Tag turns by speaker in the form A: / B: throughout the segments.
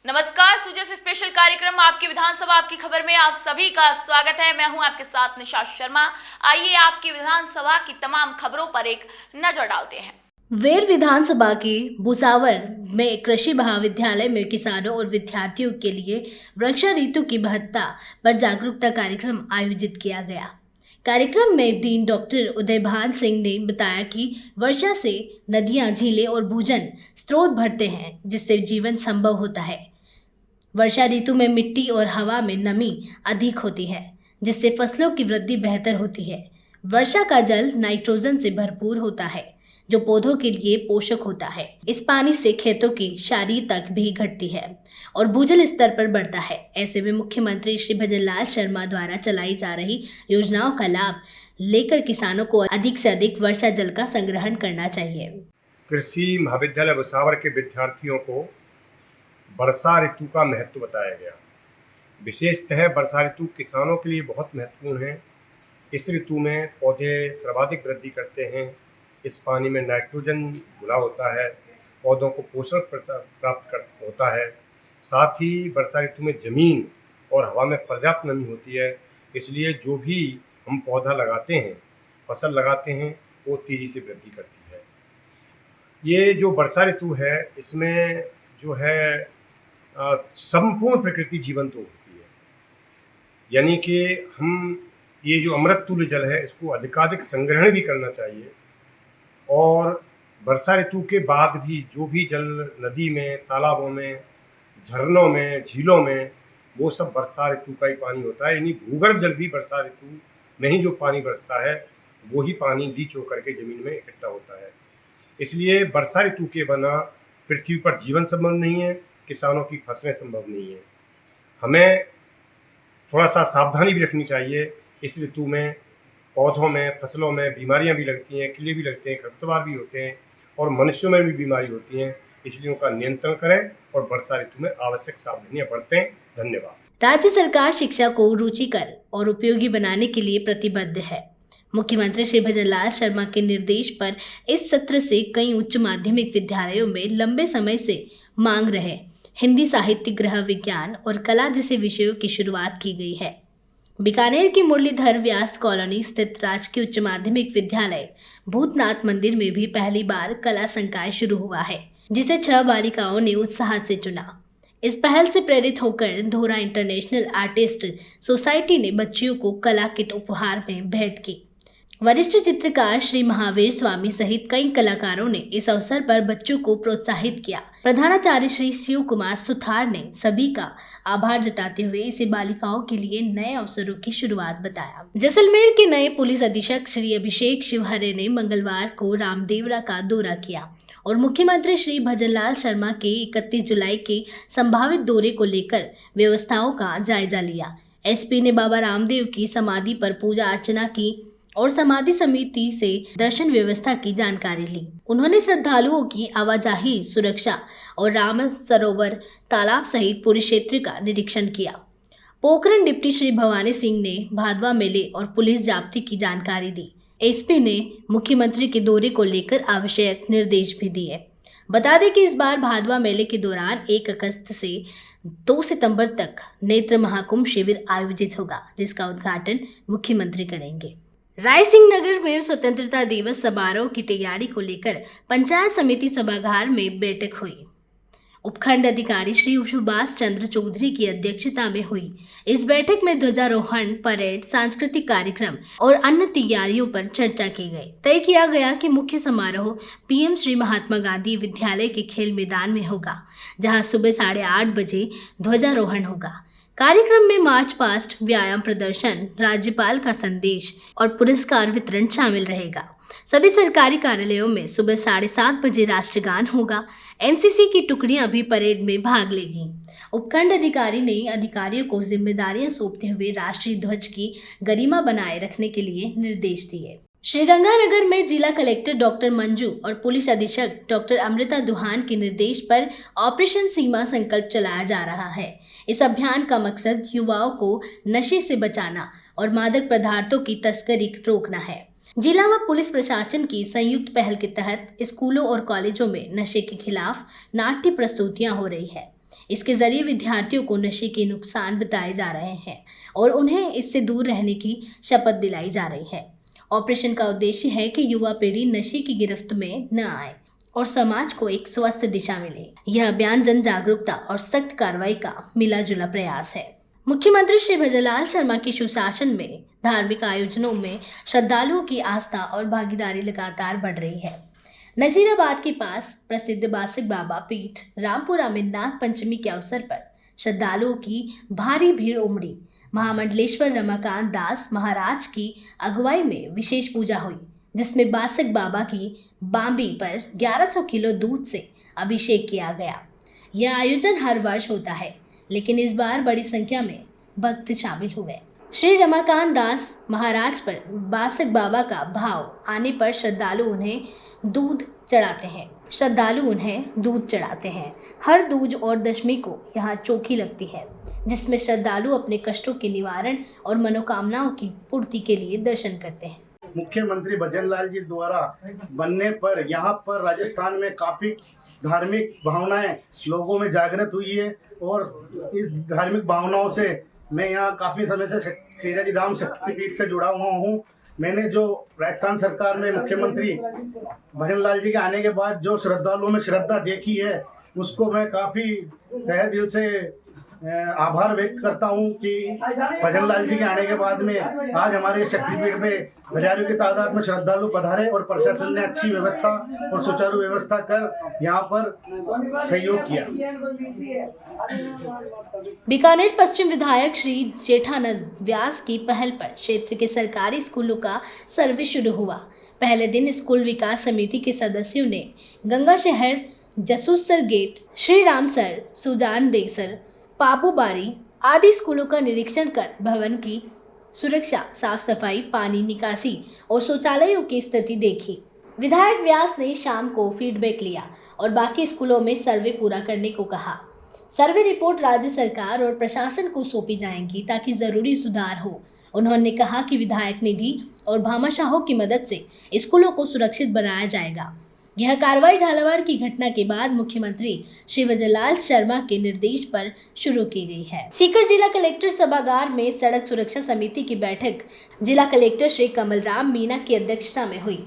A: नमस्कार, सुजस स्पेशल कार्यक्रम आपकी विधानसभा आपकी खबर में आप सभी का स्वागत है। मैं हूं आपके साथ निशा शर्मा। आइए आपकी विधानसभा की तमाम खबरों पर एक नजर डालते हैं।
B: वेर विधानसभा के भुसावर में कृषि महाविद्यालय में किसानों और विद्यार्थियों के लिए वर्षा ऋतु की महत्ता पर जागरूकता कार्यक्रम आयोजित किया गया। कार्यक्रम में डीन डॉक्टर उदयभान सिंह ने बताया कि वर्षा से नदियां, झीलें और भूजल स्रोत भरते हैं, जिससे जीवन संभव होता है। वर्षा ऋतु में मिट्टी और हवा में नमी अधिक होती है, जिससे फसलों की वृद्धि बेहतर होती है। वर्षा का जल नाइट्रोजन से भरपूर होता है, जो पौधों के लिए पोषक होता है। इस पानी से खेतों की क्षारीयता भी घटती है और भूजल स्तर पर बढ़ता है। ऐसे में मुख्यमंत्री श्री भजनलाल शर्मा द्वारा चलाई जा रही योजनाओं का लाभ लेकर किसानों को अधिक से अधिक वर्षा जल का संग्रहण करना चाहिए।
C: कृषि महाविद्यालय भुसावर के विद्यार्थियों को वर्षा ऋतु का महत्व बताया गया। विशेषतः वर्षा ऋतु किसानों के लिए बहुत महत्वपूर्ण है। इस ऋतु में पौधे सर्वाधिक वृद्धि करते हैं। इस पानी में नाइट्रोजन घुला होता है, पौधों को पोषण प्राप्त होता है। साथ ही वर्षा ऋतु में जमीन और हवा में पर्याप्त नमी होती है, इसलिए जो भी हम पौधा लगाते हैं, फसल लगाते हैं, वो तेज़ी से वृद्धि करती है। ये जो वर्षा ऋतु है, इसमें जो है संपूर्ण प्रकृति जीवंत होती है। यानी कि हम ये जो अमृत तुल्य जल है, इसको अधिकाधिक संग्रहण भी करना चाहिए। और वर्षा ऋतु के बाद भी जो भी जल नदी में, तालाबों में, झरनों में, झीलों में, वो सब वर्षा ऋतु का ही पानी होता है। यानी भूगर्भ जल भी वर्षा ऋतु में ही जो पानी बरसता है, वो ही पानी लीच होकर के जमीन में इकट्ठा होता है। इसलिए वर्षा ऋतु के बिना पृथ्वी पर जीवन संभव नहीं है, किसानों की फसलें संभव नहीं है। हमें थोड़ा सा सावधानी भी रखनी चाहिए। इस ऋतु में पौधों में, फसलों में बीमारियां भी लगती हैं, कीड़े भी लगते हैं, खरपतवार भी होते हैं और मनुष्यों में भी बीमारी होती हैं। इसलिए उनका नियंत्रण करें और वर्षा ऋतु में आवश्यक सावधानियां बरतें। धन्यवाद।
B: राज्य सरकार शिक्षा को रुचिकर और उपयोगी बनाने के लिए प्रतिबद्ध है। मुख्यमंत्री श्री भजनलाल शर्मा के निर्देश पर इस सत्र से कई उच्च माध्यमिक विद्यालयों में लंबे समय से मांग रहे हिंदी साहित्य, गृह विज्ञान और कला जैसे विषयों की शुरुआत की गई है। बीकानेर की मुरलीधर व्यास कॉलोनी स्थित राजकीय उच्च माध्यमिक विद्यालय भूतनाथ मंदिर में भी पहली बार कला संकाय शुरू हुआ है, जिसे 6 बालिकाओं ने उत्साह से चुना। इस पहल से प्रेरित होकर धोरा इंटरनेशनल आर्टिस्ट सोसाइटी ने बच्चियों को कला किट उपहार में भेंट की। वरिष्ठ चित्रकार श्री महावीर स्वामी सहित कई कलाकारों ने इस अवसर पर बच्चों को प्रोत्साहित किया। प्रधानाचार्य श्री शिव कुमार सुथार ने सभी का आभार जताते हुए इसे बालिकाओं के लिए नए अवसरों की शुरुआत बताया। जैसलमेर के नए पुलिस अधीक्षक श्री अभिषेक शिवहरे ने मंगलवार को रामदेवरा का दौरा किया और मुख्यमंत्री श्री भजनलाल शर्मा के 31 जुलाई के संभावित दौरे को लेकर व्यवस्थाओं का जायजा लिया। एसपी ने बाबा रामदेव की समाधि पर पूजा अर्चना की और समाधि समिति से दर्शन व्यवस्था की जानकारी ली। उन्होंने श्रद्धालुओं की आवाजाही, सुरक्षा और राम सरोवर तालाब सहित पूरे क्षेत्र का निरीक्षण किया। पोखरण डिप्टी श्री भवानी सिंह ने भादवा मेले और पुलिस जाब्ते की जानकारी दी। एसपी ने मुख्यमंत्री के दौरे को लेकर आवश्यक निर्देश भी दिए। बता दें कि इस बार भादवा मेले के दौरान 1 अगस्त से 2 सितंबर तक नेत्र महाकुंभ शिविर आयोजित होगा, जिसका उद्घाटन मुख्यमंत्री करेंगे। रायसिंह नगर में स्वतंत्रता दिवस समारोह की तैयारी को लेकर पंचायत समिति सभागार में बैठक हुई। उपखंड अधिकारी श्री सुभाष चंद्र चौधरी की अध्यक्षता में हुई इस बैठक में ध्वजारोहण, परेड, सांस्कृतिक कार्यक्रम और अन्य तैयारियों पर चर्चा की गई। तय किया गया कि मुख्य समारोह पीएम श्री महात्मा गांधी विद्यालय के खेल मैदान में होगा, जहां सुबह 8:30 बजे ध्वजारोहण होगा। कार्यक्रम में मार्च पास्ट, व्यायाम प्रदर्शन, राज्यपाल का संदेश और पुरस्कार वितरण शामिल रहेगा। सभी सरकारी कार्यालयों में सुबह 7:30 बजे राष्ट्रगान होगा। एनसीसी की टुकड़ियां भी परेड में भाग लेगी। उपखंड अधिकारी ने अधिकारियों को जिम्मेदारियां सौंपते हुए राष्ट्रीय ध्वज की गरिमा बनाए रखने के लिए निर्देश दिए। श्रीगंगानगर में जिला कलेक्टर डॉक्टर मंजू और पुलिस अधीक्षक डॉक्टर अमृता दुहान के निर्देश पर ऑपरेशन सीमा संकल्प चलाया जा रहा है। इस अभियान का मकसद युवाओं को नशे से बचाना और मादक पदार्थों की तस्करी रोकना है। जिला व पुलिस प्रशासन की संयुक्त पहल के तहत स्कूलों और कॉलेजों में नशे के खिलाफ नाट्य प्रस्तुतियां हो रही है। इसके जरिए विद्यार्थियों को नशे के नुकसान बताए जा रहे हैं और उन्हें इससे दूर रहने की शपथ दिलाई जा रही है। ऑपरेशन का उद्देश्य है कि युवा पीढ़ी नशे की गिरफ्त में न आए और समाज को एक स्वस्थ दिशा मिले। यह अभियान जन जागरूकता और सख्त कार्रवाई का मिला जुला प्रयास है। मुख्यमंत्री श्री भजनलाल शर्मा के सुशासन में धार्मिक आयोजनों में श्रद्धालुओं की आस्था और भागीदारी लगातार बढ़ रही है। नजीराबाद के पास प्रसिद्ध बासिक बाबा पीठ रामपुरा में नाग पंचमी के अवसर पर श्रद्धालुओं की भारी भीड़ उमड़ी। महामंडलेश्वर रमाकांत दास महाराज की अगुवाई में विशेष पूजा हुई, जिसमें बासिक बाबा की बांबी पर 1100 किलो दूध से अभिषेक किया गया। यह आयोजन हर वर्ष होता है, लेकिन इस बार बड़ी संख्या में भक्त शामिल हुए। श्री रमाकांत दास महाराज पर बासिक बाबा का भाव आने पर श्रद्धालु उन्हें दूध चढ़ाते हैं। हर दूज और दशमी को यहाँ चौकी लगती है, जिसमें श्रद्धालु अपने कष्टों के निवारण और मनोकामनाओं की पूर्ति के लिए दर्शन करते हैं।
D: मुख्यमंत्री भजनलाल जी द्वारा बनने पर यहाँ पर राजस्थान में काफ़ी धार्मिक भावनाएं लोगों में जागृत हुई है और इस धार्मिक भावनाओं से मैं यहाँ काफ़ी समय से तेजाजी धाम शक्तिपीठ से जुड़ा हुआ हूँ। मैंने जो राजस्थान सरकार में मुख्यमंत्री भजनलाल जी के आने के बाद जो श्रद्धालुओं में श्रद्धा देखी है, उसको मैं काफ़ी तहे दिल से आभार व्यक्त करता हूं कि भजनलाल जी के आने के बाद में आज हमारे शक्तिपीठ में हजारों की तादाद में श्रद्धालु पधारे और प्रशासन ने अच्छी व्यवस्था और सुचारू व्यवस्था कर यहाँ पर सहयोग किया।
B: बीकानेर पश्चिम विधायक श्री जेठानंद व्यास की पहल पर क्षेत्र के सरकारी स्कूलों का सर्वे शुरू हुआ। पहले दिन स्कूल विकास समिति के सदस्यों ने गंगा शहर, जसूसर गेट, श्री राम सर, सुजान देसर, पापू बारी आदि स्कूलों का निरीक्षण कर भवन की सुरक्षा, साफ सफाई, पानी निकासी और शौचालयों की स्थिति देखी। विधायक व्यास ने शाम को फीडबैक लिया और बाकी स्कूलों में सर्वे पूरा करने को कहा। सर्वे रिपोर्ट राज्य सरकार और प्रशासन को सौंपी जाएंगी ताकि जरूरी सुधार हो। उन्होंने कहा कि विधायक निधि और भामाशाहों की मदद से स्कूलों को सुरक्षित बनाया जाएगा। यह कार्रवाई झालावाड़ की घटना के बाद मुख्यमंत्री श्री भजनलाल शर्मा के निर्देश पर शुरू की गई है। सीकर जिला कलेक्टर सभागार में सड़क सुरक्षा समिति की बैठक जिला कलेक्टर श्री कमलराम मीना की अध्यक्षता में हुई।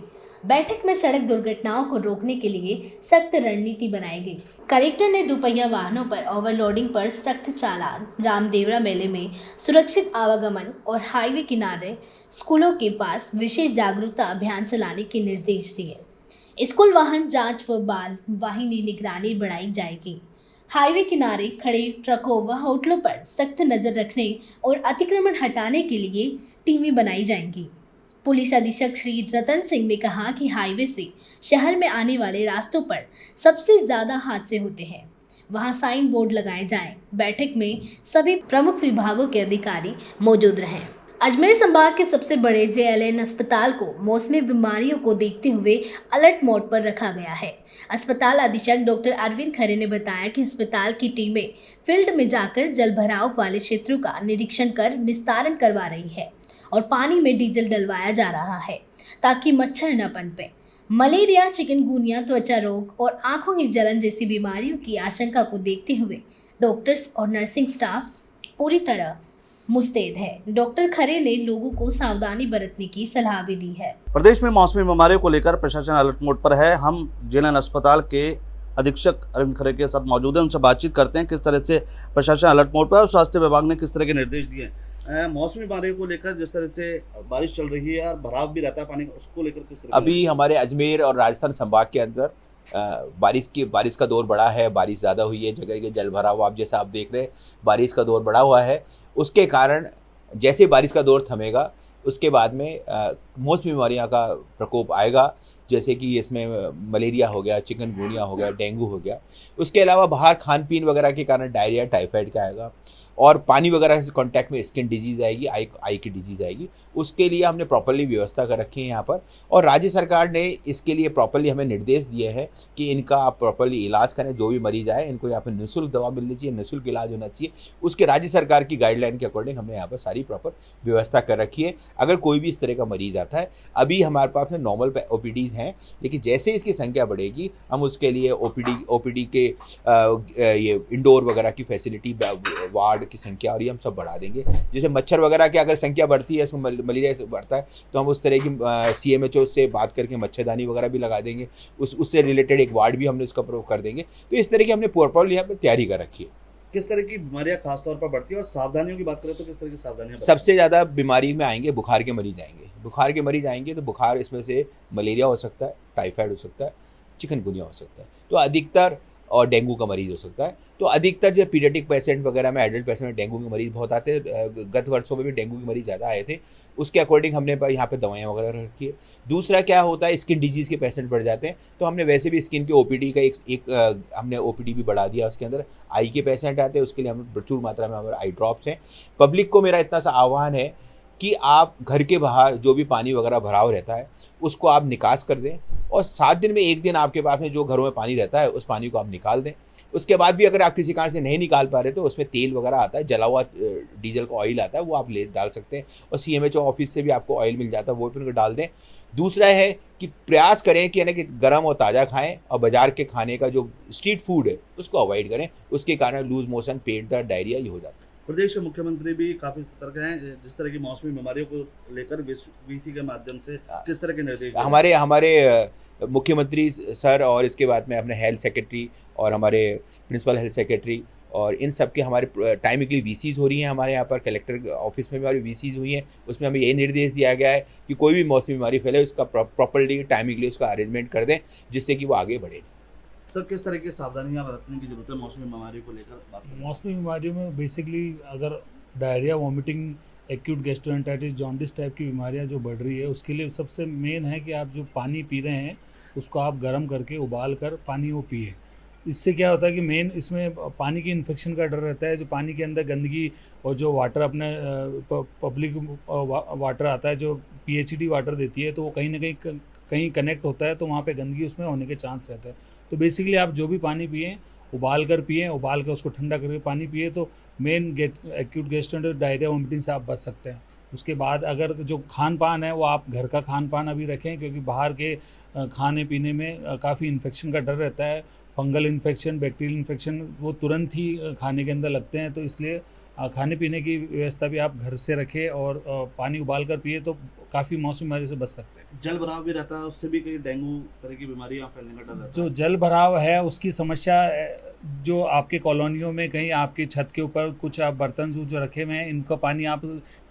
B: बैठक में सड़क दुर्घटनाओं को रोकने के लिए सख्त रणनीति बनाई गई। कलेक्टर ने दोपहिया वाहनों पर ओवरलोडिंग पर सख्त चालान, रामदेवरा मेले में सुरक्षित आवागमन और हाईवे किनारे स्कूलों के पास विशेष जागरूकता अभियान चलाने के निर्देश दिए। स्कूल वाहन जांच व बाल वाहिनी निगरानी बढ़ाई जाएगी। हाईवे किनारे खड़े ट्रकों व होटलों पर सख्त नजर रखने और अतिक्रमण हटाने के लिए टीमें बनाई जाएंगी। पुलिस अधीक्षक श्री रतन सिंह ने कहा कि हाईवे से शहर में आने वाले रास्तों पर सबसे ज्यादा हादसे होते हैं, वहां साइन बोर्ड लगाए जाएं। बैठक में सभी प्रमुख विभागों के अधिकारी मौजूद रहे। अजमेर संभाग के सबसे बड़े JLN अस्पताल को मौसमी बीमारियों को देखते हुए अलर्ट मोड पर रखा गया है। अस्पताल अधीक्षक डॉक्टर अरविंद खरे ने बताया कि अस्पताल की टीमें फील्ड में जाकर जल भराव वाले क्षेत्रों का निरीक्षण कर निस्तारण करवा रही है और पानी में डीजल डलवाया जा रहा है ताकि मच्छर न पनपे। मलेरिया, चिकनगुनिया, त्वचा रोग और आंखों की जलन जैसी बीमारियों की आशंका को देखते हुए डॉक्टर्स और नर्सिंग स्टाफ पूरी तरह मुस्तैद है। डॉक्टर खरे ने लोगों को सावधानी बरतने की सलाह भी दी है।
E: प्रदेश में मौसमी बीमारियों को लेकर प्रशासन अलर्ट मोड पर है। हम JLN अस्पताल के अधीक्षक अरविंद खरे के साथ मौजूद हैं, उनसे बातचीत करते हैं किस तरह से प्रशासन अलर्ट मोड पर और स्वास्थ्य विभाग ने किस तरह के निर्देश दिए हैं। मौसमी बीमारियों को लेकर जिस तरह से बारिश चल रही है और भराव भी रहता है पानी का, उसको लेकर किस तरह?
F: अभी हमारे अजमेर और राजस्थान संभाग के अंदर बारिश का दौर बढ़ा है, बारिश ज़्यादा हुई है, जगह के जल भराव आप जैसा आप देख रहे हैं, बारिश का दौर बढ़ा हुआ है। उसके कारण जैसे बारिश का दौर थमेगा उसके बाद में मौसमी बीमारियां का प्रकोप आएगा, जैसे कि इसमें मलेरिया हो गया, चिकनगुनिया हो गया, डेंगू हो गया। उसके अलावा बाहर खान पीन वगैरह के कारण डायरिया, टाइफाइड का आएगा और पानी वगैरह से कांटेक्ट में स्किन डिजीज़ आएगी, आई की डिजीज़ आएगी। उसके लिए हमने प्रॉपर्ली व्यवस्था कर रखी है यहाँ पर और राज्य सरकार ने इसके लिए प्रॉपर्ली हमें निर्देश दिए हैं कि इनका आप प्रॉपर्ली इलाज करें। जो भी मरीज आए इनको यहाँ पर निःशुल्क दवा मिलनी चाहिए, निःशुल्क इलाज होना चाहिए। उसके राज्य सरकार की गाइडलाइन के अकॉर्डिंग हमने यहाँ पर सारी प्रॉपर व्यवस्था कर रखी है। अगर कोई भी इस तरह का मरीज आता है, अभी हमारे पास में नॉर्मल OPDs हैं हैं, लेकिन जैसे इसकी संख्या बढ़ेगी हम उसके लिए ओपीडी के ये इंडोर वगैरह की फैसिलिटी, वार्ड की संख्या और ये हम सब बढ़ा देंगे। जैसे मच्छर वगैरह की अगर संख्या बढ़ती है, इसमें मलेरिया से बढ़ता है, तो हम उस तरह की CMHO से बात करके मच्छरदानी वगैरह भी लगा देंगे, उससे रिलेटेड एक वार्ड भी हमने उसका प्रयोग कर देंगे। तो इस तरह की हमने प्रॉपर्ली यहाँ पर तैयारी कर रखी है।
E: किस तरह की बीमारियां खासतौर पर बढ़ती है और सावधानियों की बात करें तो किस तरह की सावधानियां?
F: सबसे ज़्यादा बीमारी में आएंगे बुखार के मरीज आएंगे। बुखार के मरीज आएंगे तो बुखार इसमें से मलेरिया हो सकता है, टाइफाइड हो सकता है, चिकनगुनिया हो सकता है, तो अधिकतर, और डेंगू का मरीज हो सकता है। तो अधिकतर जो पीडियाट्रिक पेशेंट वगैरह में, एडल्ट पेशेंट में डेंगू के मरीज बहुत आते हैं। गत वर्षों में भी डेंगू के मरीज ज़्यादा आए थे, उसके अकॉर्डिंग हमने यहाँ पे दवाएं वगैरह रखी है। दूसरा क्या होता है, स्किन डिजीज़ के पेशेंट बढ़ जाते हैं, तो हमने वैसे भी स्किन के OPD का हमने OPD भी बढ़ा दिया। उसके अंदर आई के पेशेंट आते हैं, उसके लिए हमें प्रचुर मात्रा में हमारे आई ड्रॉप्स हैं। पब्लिक को मेरा इतना सा आह्वान है कि आप घर के बाहर जो भी पानी वगैरह भराव रहता है उसको आप निकास कर दें, और 7 दिन में 1 दिन आपके पास में जो घरों में पानी रहता है उस पानी को आप निकाल दें। उसके बाद भी अगर आप किसी कारण से नहीं निकाल पा रहे तो उसमें तेल वगैरह आता है, जला हुआ डीजल का ऑयल आता है, वो आप डाल सकते हैं, और CMHO ऑफिस से भी आपको ऑयल मिल जाता है, वो भी डाल दें। दूसरा है कि प्रयास करें कि यानी कि गर्म और ताज़ा खाएं, और बाज़ार के खाने का जो स्ट्रीट फूड है उसको अवॉइड करें, उसके कारण लूज मोशन, पेट दर्द, डायरिया ये हो जाता है।
E: प्रदेश के मुख्यमंत्री भी काफी सतर्क हैं जिस तरह की मौसमी बीमारियों को लेकर VC के माध्यम से किस तरह के निर्देश?
F: हमारे मुख्यमंत्री सर, और इसके बाद में अपने हेल्थ सेक्रेटरी और हमारे प्रिंसिपल हेल्थ सेक्रेटरी, और इन सब के हमारे टाइमिकली VCs हो रही हैं। हमारे यहाँ पर कलेक्टर ऑफिस में भी हमारी VCs हुई हैं, उसमें हमें ये निर्देश दिया गया है कि कोई भी मौसमी बीमारी फैले उसका प्रॉपर्ली टाइमिंगली उसका अरेंजमेंट कर दें, जिससे कि वो आगे बढ़े।
E: सर, किस तरह की सावधानियां बरतने की जरूरत है मौसमी बीमारियों को लेकर बात करें?
G: मौसमी बीमारियों में बेसिकली अगर diarrhoea, vomiting, acute gastroenteritis, jaundice type की बीमारियां जो बढ़ रही है, उसके लिए सबसे मेन है कि आप जो पानी पी रहे हैं उसको आप गर्म करके उबाल कर पानी वो पिए। इससे क्या होता है कि मेन इसमें पानी की इन्फेक्शन का डर रहता है। जो पानी के अंदर गंदगी और जो वाटर अपने पब्लिक वाटर आता है, जो PHD वाटर देती है, तो वो कहीं ना कहीं कनेक्ट होता है, तो वहाँ पे गंदगी उसमें होने के चांस रहते हैं। तो बेसिकली आप जो भी पानी पिए उबाल कर उसको ठंडा करके पानी पिए, तो main acute gastroenteritis, diarrhoea, vomiting से आप बच सकते हैं। उसके बाद अगर जो खान पान है वो आप घर का खान पान अभी रखें, क्योंकि बाहर के खाने पीने में काफ़ी इन्फेक्शन का डर रहता है। फंगल इन्फेक्शन, बैक्टीरियल इन्फेक्शन वो तुरंत ही खाने के अंदर लगते हैं, तो इसलिए खाने पीने की व्यवस्था भी आप घर से रखें और पानी उबाल कर पिए, तो काफ़ी मौसमी बीमारी से बच सकते हैं।
E: जल भराव भी रहता है, उससे भी कई डेंगू तरह की बीमारियां फैलने का डर रहता है।
G: जो जल भराव है उसकी समस्या, जो आपके कॉलोनियों में कहीं आपके छत के ऊपर कुछ आप बर्तन जो रखे हुए हैं, इनका पानी आप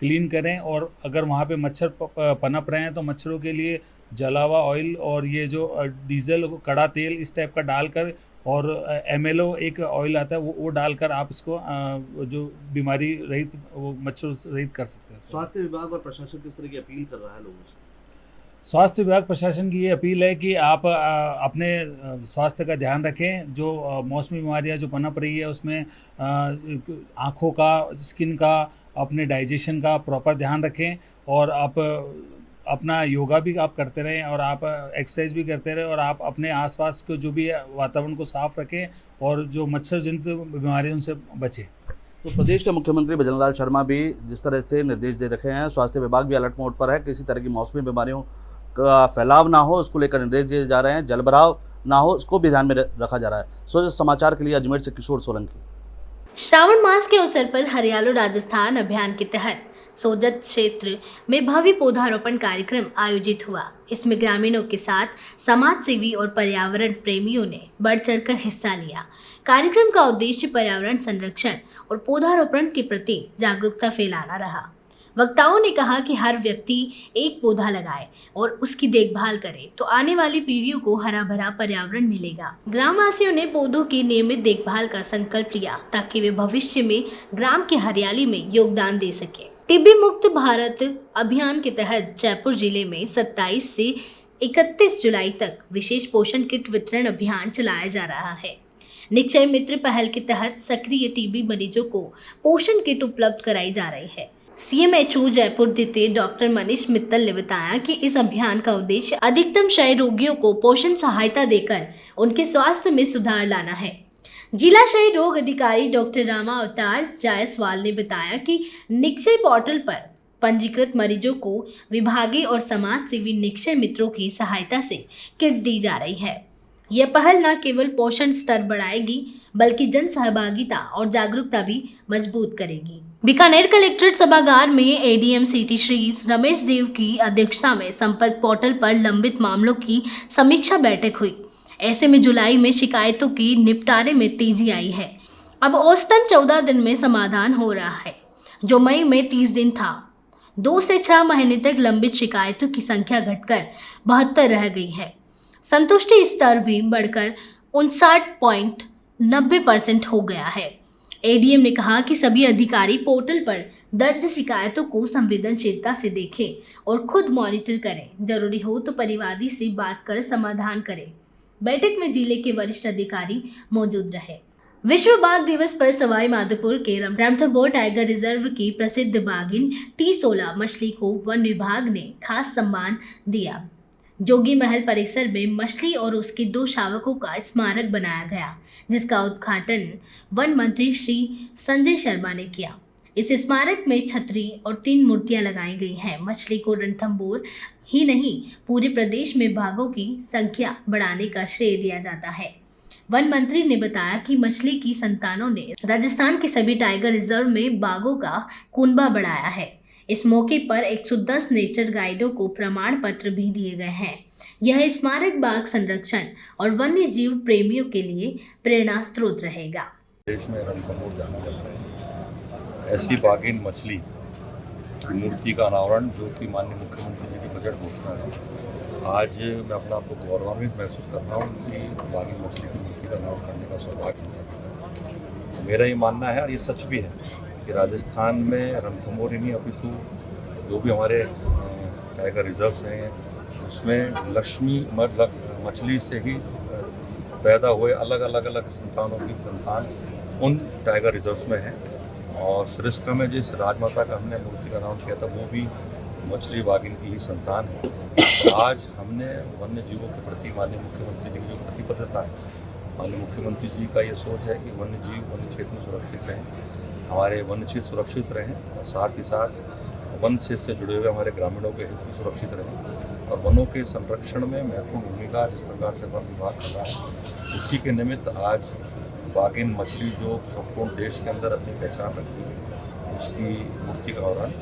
G: क्लीन करें, और अगर वहाँ पे मच्छर पनप रहे हैं तो मच्छरों के लिए जला हुआ ऑयल और ये जो डीजल, कड़ा तेल इस टाइप का डालकर, और MLO एक ऑयल आता है वो डालकर आप इसको जो बीमारी रहित, वो मच्छर रहित कर सकते हैं।
E: स्वास्थ्य विभाग और प्रशासन किस तरह की अपील कर रहा है लोगों से?
G: स्वास्थ्य विभाग प्रशासन की ये अपील है कि आप अपने स्वास्थ्य का ध्यान रखें। जो मौसमी बीमारियां जो पनप रही है उसमें आँखों का, स्किन का, अपने डाइजेशन का प्रॉपर ध्यान रखें, और आप अपना योगा भी आप करते रहें, और आप एक्सरसाइज भी करते रहें, और आप अपने आसपास को जो भी वातावरण को साफ रखें, और जो मच्छर जनित बीमारियों से बचें।
E: तो प्रदेश के मुख्यमंत्री भजनलाल शर्मा भी जिस तरह से निर्देश दे रखे हैं, स्वास्थ्य विभाग भी अलर्ट मोड पर है, किसी तरह की मौसमी बीमारियों का फैलाव ना हो उसको लेकर निर्देश दिए जा रहे हैं, जलभराव ना हो उसको भी ध्यान में रखा जा रहा है। सोच समाचार के लिए अजमेर से किशोर सोलंकी।
B: श्रावण मास के अवसर पर हरियालो राजस्थान अभियान के तहत सोजत क्षेत्र में भव्य पौधारोपण कार्यक्रम आयोजित हुआ। इसमें ग्रामीणों के साथ समाज सेवी और पर्यावरण प्रेमियों ने बढ़ चढ़कर हिस्सा लिया। कार्यक्रम का उद्देश्य पर्यावरण संरक्षण और पौधारोपण के प्रति जागरूकता फैलाना रहा। वक्ताओं ने कहा कि हर व्यक्ति एक पौधा लगाए और उसकी देखभाल करे तो आने वाली पीढ़ियों को हरा भरा पर्यावरण मिलेगा। ग्रामवासियों ने पौधों की नियमित देखभाल का संकल्प लिया ताकि वे भविष्य में ग्राम की हरियाली में योगदान दे सके। टीबी मुक्त भारत अभियान के तहत जयपुर जिले में 27 से 31 जुलाई तक विशेष पोषण किट वितरण अभियान चलाया जा रहा है। निक्षय मित्र पहल के तहत सक्रिय टीबी मरीजों को पोषण किट उपलब्ध कराई जा रही है। CMHO जयपुर द्वितीय डॉक्टर मनीष मित्तल ने बताया कि इस अभियान का उद्देश्य अधिकतम क्षय रोगियों को पोषण सहायता देकर उनके स्वास्थ्य में सुधार लाना है। जिला क्षय रोग अधिकारी डॉक्टर रामा अवतार जायसवाल ने बताया कि निक्षय पोर्टल पर पंजीकृत मरीजों को विभागीय और समाज सेवी निक्षय मित्रों की सहायता से किट दी जा रही है। यह पहल न केवल पोषण स्तर बढ़ाएगी बल्कि जन सहभागिता और जागरूकता भी मजबूत करेगी। बीकानेर कलेक्ट्रेट सभागार में एडीएम सिटी श्री रमेश देव की अध्यक्षता में संपर्क पोर्टल पर लंबित मामलों की समीक्षा बैठक हुई। ऐसे में जुलाई में शिकायतों की निपटारे में तेजी आई है। अब औसतन 14 दिन में समाधान हो रहा है, जो मई में 30 दिन था। 2 से 6 महीने तक लंबित शिकायतों की संख्या घटकर 72 रह गई है। संतुष्टि स्तर भी बढ़कर 59.90% हो गया है। एडीएम ने कहा कि सभी अधिकारी पोर्टल पर दर्ज शिकायतों को संवेदनशीलता से देखें और खुद मॉनिटर करें। जरूरी हो तो परिवादी से बात कर समाधान करें। बैठक में जिले के वरिष्ठ अधिकारी मौजूद रहे। विश्व बाघ दिवस पर सवाई माधोपुर के रणथंभौर टाइगर रिजर्व की प्रसिद्ध बाघिन T16 मछली को वन विभाग ने खास सम्मान दिया। जोगी महल परिसर में मछली और उसके 2 शावकों का स्मारक बनाया गया, जिसका उद्घाटन वन मंत्री श्री संजय शर्मा ने किया। इस स्मारक में छतरी और 3 मूर्तियां लगाई गई हैं। मछली को रणथंभौर ही नहीं पूरे प्रदेश में बाघों की संख्या बढ़ाने का श्रेय दिया जाता है। वन मंत्री ने बताया कि मछली की संतानों ने राजस्थान के सभी टाइगर रिजर्व में बाघों का कुनबा बढ़ाया है। इस मौके पर 110 नेचर गाइडों को प्रमाण पत्र भी दिए गए हैं। यह स्मारक बाघ संरक्षण और वन्य जीव प्रेमियों के लिए प्रेरणा स्रोत रहेगा।
H: देश में रणथंभौर जाना जाता है, ऐसी बाघिन मछली की मूर्ति का अनावरण जो कि माननीय मुख्यमंत्री जी की बजट घोषणा है। आज मैं अपने आप को गौरवान्वित महसूस कर रहा हूँ कि बाघिन मछली की मूर्ति का अनावरण करने का सौभाग्य मिला है। मेरा ये मानना है और ये सच भी है कि राजस्थान में रणथंभौर ही नहीं अपितु जो भी हमारे टाइगर रिजर्व्स हैं उसमें लक्ष्मी मछली से ही पैदा हुए अलग अलग संतानों की संतान उन टाइगर रिजर्व्स में है। और सरिस्का में जिस राजमाता का हमने मूर्ति का अनावरण किया था वो भी मछली बाघिन की ही संतान है। आज हमने वन्य जीवों के प्रति माननीय मुख्यमंत्री जी की जो प्रतिबद्धता है, माननीय मुख्यमंत्री जी का ये सोच है कि वन्य जीव वन्य क्षेत्र में सुरक्षित रहें, हमारे वन्य क्षेत्र सुरक्षित रहें और साथ ही साथ वन क्षेत्र से जुड़े हुए हमारे ग्रामीणों के हित भी सुरक्षित रहें और वनों के संरक्षण में महत्वपूर्ण भूमिका जिस प्रकार से वन विभाग कर रहा है, उसी के निमित्त आज बाघिन मछली जो संपूर्ण देश के अंदर अपनी पहचान रखती है उसकी मूर्ति का अनावरण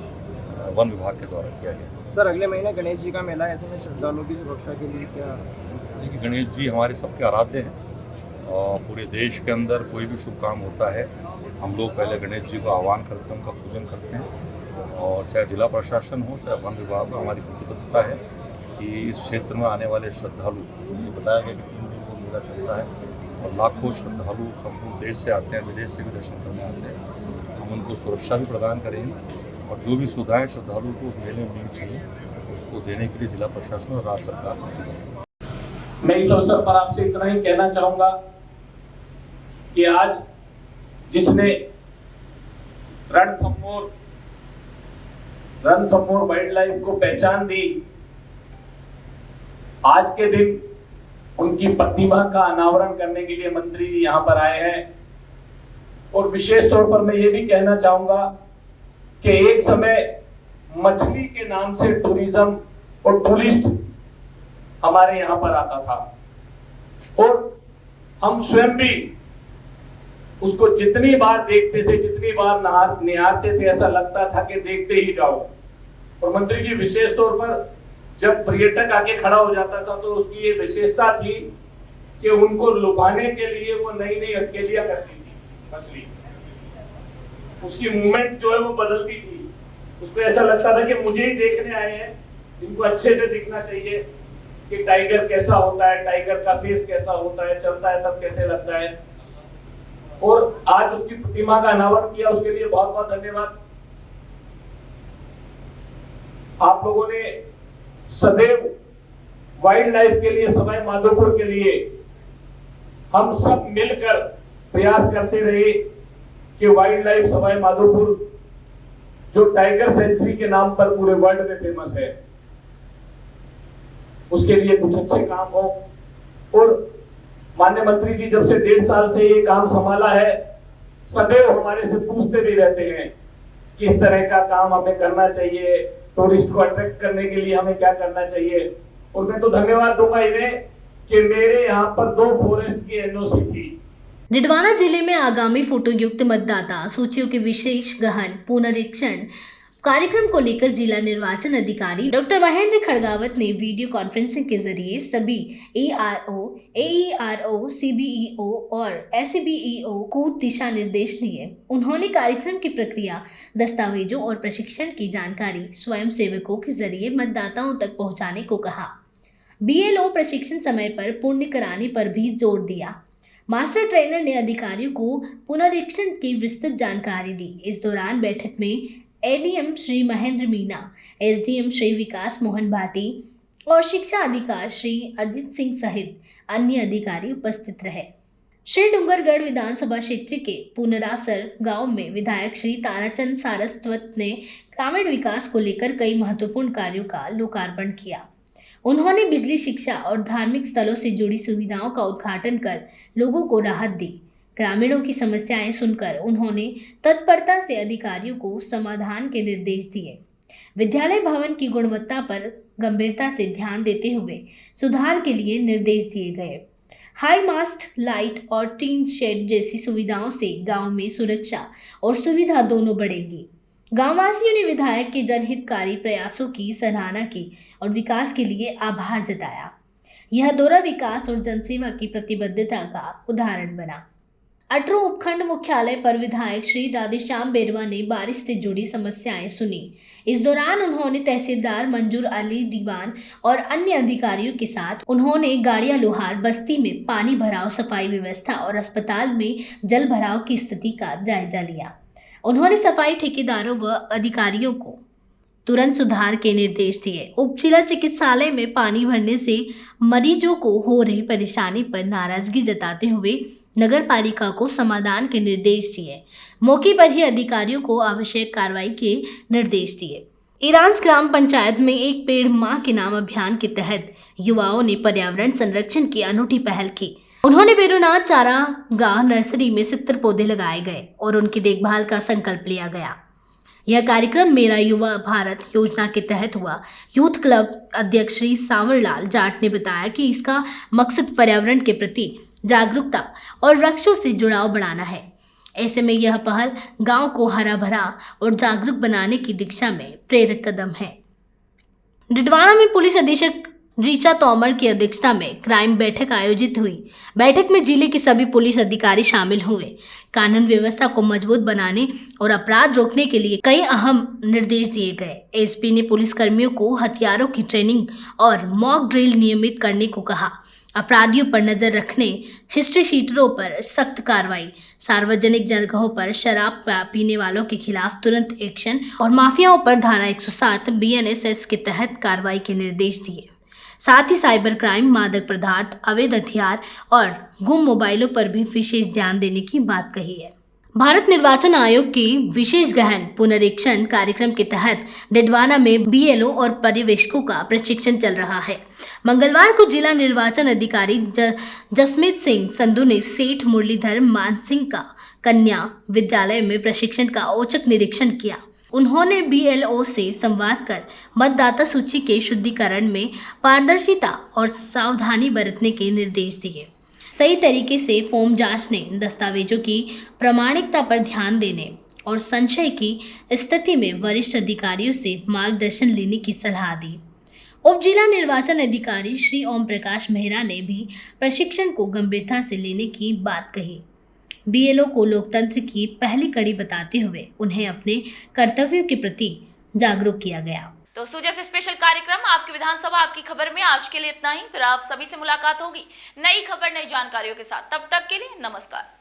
H: वन विभाग के द्वारा किया गया।
I: सर, अगले महीने गणेश जी का मेला है, ऐसे में श्रद्धालुओं की सुरक्षा के लिए क्या?
H: देखिए, गणेश जी हमारे सबके आराध्य हैं और पूरे देश के अंदर कोई भी शुभ काम होता है हम लोग पहले गणेश जी को आह्वान करते हैं, उनका पूजन करते हैं और चाहे जिला प्रशासन हो चाहे वन विभाग हो, हमारी प्रतिबद्धता है कि इस क्षेत्र में आने वाले श्रद्धालु, मुझे बताया गया कि 3 दिन को मेला चलता है और लाखों श्रद्धालु संपूर्ण देश से आते हैं, विदेश से भी दर्शन करने आते हैं। हम उनको सुरक्षा भी प्रदान करेंगे और जो भी सुविधाएं श्रद्धालुओं को उस मेले में मिलनी चाहिए उसको देने के लिए जिला प्रशासन और राज्य सरकार प्रतिबद्ध है।
J: मैं इस अवसर पर आपसे इतना ही कहना चाहूँगा कि आज जिसने रणथंभौर वाइल्ड लाइफ को पहचान दी, आज के दिन उनकी प्रतिमा का अनावरण करने के लिए मंत्री जी यहाँ पर आए हैं। और विशेष तौर पर मैं ये भी कहना चाहूंगा कि एक समय मछली के नाम से टूरिज्म और टूरिस्ट हमारे यहाँ पर आता था और हम स्वयं भी उसको जितनी बार देखते थे, जितनी बार निहारते थे, ऐसा लगता था कि देखते ही जाओ। और मंत्री जी, विशेष तौर पर जब पर्यटक आके खड़ा हो जाता था तो उसकी ये विशेषता थी कि उनको लुभाने के लिए वो नई नई हथकंडियां करती थी। मछली उसकी मूवमेंट जो है वो बदलती थी, उसको ऐसा लगता था कि मुझे ही देखने आए हैं, इनको अच्छे से दिखना चाहिए कि टाइगर कैसा होता है, टाइगर का फेस कैसा होता है, चलता है तब कैसे लगता है। और आज उसकी प्रतिमा का अनावरण किया, उसके लिए बहुत बहुत धन्यवाद। आप लोगों ने सदैव वाइल्ड लाइफ के लिए, सवाई माधोपुर के लिए हम सब मिलकर प्रयास करते रहे कि वाइल्ड लाइफ सवाई माधोपुर जो टाइगर सेंचुरी के नाम पर पूरे वर्ल्ड में फेमस है, उसके लिए कुछ अच्छे काम हो। और माननीय मंत्री जी जब से 1.5 साल से ये काम संभाला है, सदैव हमारे से पूछते भी रहते हैं किस तरह का काम हमें करना चाहिए, टूरिस्ट को अट्रैक्ट करने के लिए हमें क्या करना चाहिए। और मैं तो धन्यवाद दूंगा इन्हें कि मेरे यहाँ पर 2 फॉरेस्ट की एनओसी थी।
B: डिडवाना जिले में आगामी फोटोयुक्त मतदाता सूचियों के विशेष गहन पुनरीक्षण कार्यक्रम को लेकर जिला निर्वाचन अधिकारी डॉक्टर महेंद्र खड़गावत ने वीडियो कॉन्फ्रेंसिंग के जरिए सभी ARO, AERO, CBEO और SBEO को दिशा निर्देश दिए। उन्होंने कार्यक्रम की प्रक्रिया, दस्तावेजों और प्रशिक्षण की जानकारी स्वयं सेवकों के जरिए मतदाताओं तक पहुंचाने को कहा। BLO प्रशिक्षण समय पर पूर्ण कराने पर भी जोर दिया। मास्टर ट्रेनर ने अधिकारियों को पुनरीक्षण की विस्तृत जानकारी दी। इस दौरान बैठक में ADM श्री महेंद्र मीना, SDM श्री विकास मोहन भाटी और शिक्षा अधिकारी श्री अजित सिंह सहित अन्य अधिकारी उपस्थित रहे। श्री डूंगरगढ़ विधानसभा क्षेत्र के पुनरासर गांव में विधायक श्री ताराचंद सारस्वत ने ग्रामीण विकास को लेकर कई महत्वपूर्ण कार्यों का लोकार्पण किया। उन्होंने बिजली, शिक्षा और धार्मिक स्थलों से जुड़ी सुविधाओं का उद्घाटन कर लोगों को राहत दी। ग्रामीणों की समस्याएं सुनकर उन्होंने तत्परता से अधिकारियों को समाधान के निर्देश दिए। विद्यालय भवन की गुणवत्ता पर गंभीरता से ध्यान देते हुए सुधार के लिए निर्देश दिए गए। हाई मास्ट, लाइट और टीन शेड जैसी सुविधाओं से गांव में सुरक्षा और सुविधा दोनों बढ़ेगी। गांववासियों ने विधायक के जनहितकारी प्रयासों की सराहना की और विकास के लिए आभार जताया। यह दौरा विकास और जनसेवा की प्रतिबद्धता का उदाहरण बना। अटरू उपखंड मुख्यालय पर विधायक श्री राधेश्याम बेरवा ने बारिश से जुड़ी समस्याएं सुनी। इस दौरान उन्होंने तहसीलदार मंजूर अली दीवान और अन्य अधिकारियों के साथ उन्होंने गाड़िया लोहार बस्ती में पानी भराव, सफाई व्यवस्था और अस्पताल में जल भराव की स्थिति का जायजा लिया। उन्होंने सफाई ठेकेदारों व अधिकारियों को तुरंत सुधार के निर्देश दिए। उप जिला चिकित्सालय में पानी भरने से मरीजों को हो रही परेशानी पर नाराजगी जताते हुए नगर पालिका को समाधान के निर्देश दिए। मौके पर ही अधिकारियों को आवश्यक कार्रवाई के निर्देश दिए। ईरांस ग्राम पंचायत में एक पेड़ मां के नाम अभियान के तहत युवाओं ने पर्यावरण संरक्षण की अनूठी पहल की। उन्होंने बेरुनाथ चारागाह नर्सरी में 70 पौधे लगाए गए और उनकी देखभाल का संकल्प लिया गया। यह कार्यक्रम मेरा युवा भारत योजना के तहत हुआ। यूथ क्लब अध्यक्ष श्री सांवरलाल जाट ने बताया कि इसका मकसद पर्यावरण के प्रति जागरूकता और वृक्षों से जुड़ाव बढ़ाना है। ऐसे में यह पहल गांव को हरा भरा और जागरूक बनाने की दिशा में प्रेरक कदम है। डिडवाना में पुलिस अधीक्षक ऋचा तोमर की अध्यक्षता में क्राइम बैठक आयोजित हुई। बैठक में जिले के सभी पुलिस अधिकारी शामिल हुए। कानून व्यवस्था को मजबूत बनाने और अपराध रोकने के लिए कई अहम निर्देश दिए गए। एसपी ने पुलिस कर्मियों को हथियारों की ट्रेनिंग और मॉक ड्रिल नियमित करने को कहा। अपराधियों पर नजर रखने, हिस्ट्री शीटरों पर सख्त कार्रवाई, सार्वजनिक जगहों पर शराब पीने वालों के खिलाफ तुरंत एक्शन और माफियाओं पर धारा 107 BNSS के तहत कार्रवाई के निर्देश दिए। साथ ही साइबर क्राइम, मादक पदार्थ, अवैध हथियार और गुम मोबाइलों पर भी विशेष ध्यान देने की बात कही है। भारत निर्वाचन आयोग की विशेष गहन पुनरीक्षण कार्यक्रम के तहत डिडवाना में BLO और पर्यवेक्षकों का प्रशिक्षण चल रहा है। मंगलवार को जिला निर्वाचन अधिकारी जसमीत सिंह संधू ने सेठ मुरलीधर मानसिंह का कन्या विद्यालय में प्रशिक्षण का औचक निरीक्षण किया। उन्होंने BLO से संवाद कर मतदाता सूची के शुद्धिकरण में पारदर्शिता और सावधानी बरतने के निर्देश दिए। सही तरीके से फॉर्म जांचने, दस्तावेजों की प्रामाणिकता पर ध्यान देने और संशय की स्थिति में वरिष्ठ अधिकारियों से मार्गदर्शन लेने की सलाह दी। उप जिला निर्वाचन अधिकारी श्री ओम प्रकाश मेहरा ने भी प्रशिक्षण को गंभीरता से लेने की बात कही। BLO को लोकतंत्र की पहली कड़ी बताते हुए उन्हें अपने कर्तव्यों के प्रति जागरूक किया गया।
A: दोस्तों, जैसे स्पेशल कार्यक्रम आपकी विधानसभा आपकी खबर में आज के लिए इतना ही। फिर आप सभी से मुलाकात होगी नई खबर, नई जानकारियों के साथ। तब तक के लिए नमस्कार।